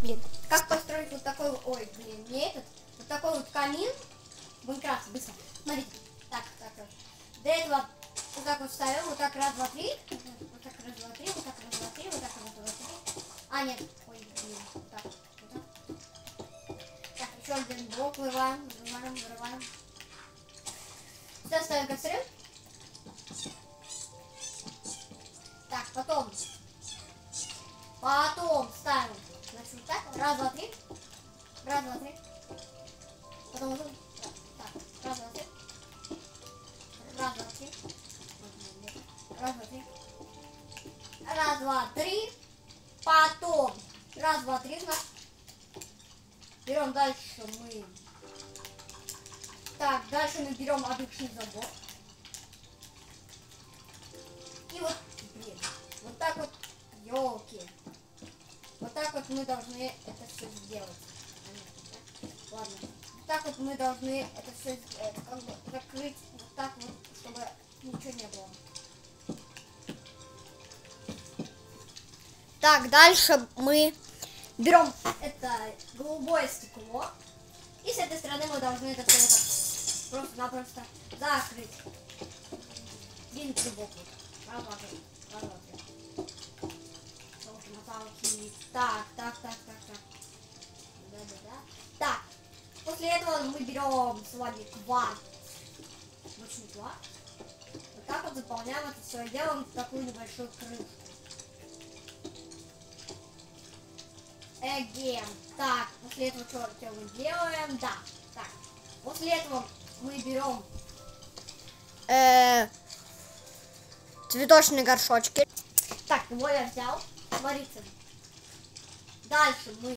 Блин, как построить вот такой, ой, блин, не этот, вот такой вот камин в Майнкрафте, быстро. Смотрите, так. До этого вот так вот ставим, вот так, раз, два, три, вот так, раз, два, три, вот так, раз, два, три, вот так, раз, два, три. А, нет, ой, блин, вот так, вот так. Так, еще один блок вырываем. Сюда ставим костры. Так, потом ставим, значит, вот так, раз, два, три. Потом вот так, раз, два, три. Раз, два, три. Раз, два, три. Потом раз, два, три. Берем дальше мы. Так, дальше мы берем обычный забор. И вот, блин, вот так вот, елки. Вот так вот мы должны это все сделать. Ладно. Вот так вот мы должны это все как бы закрыть вот так вот, чтобы ничего не было. Так, дальше мы берем это голубое стекло. И с этой стороны мы должны это все вот просто-напросто закрыть. Один трубок. Раз, два, три. Так. Да. Так. После этого мы берем с вами кварц. Мощный кварц. Вот так вот заполняем это все и делаем такую небольшую крышку. Так, после этого что мы делаем? Да. Так. После этого мы берем цветочные горшочки. Так, его я взял. Смотрите. Дальше мы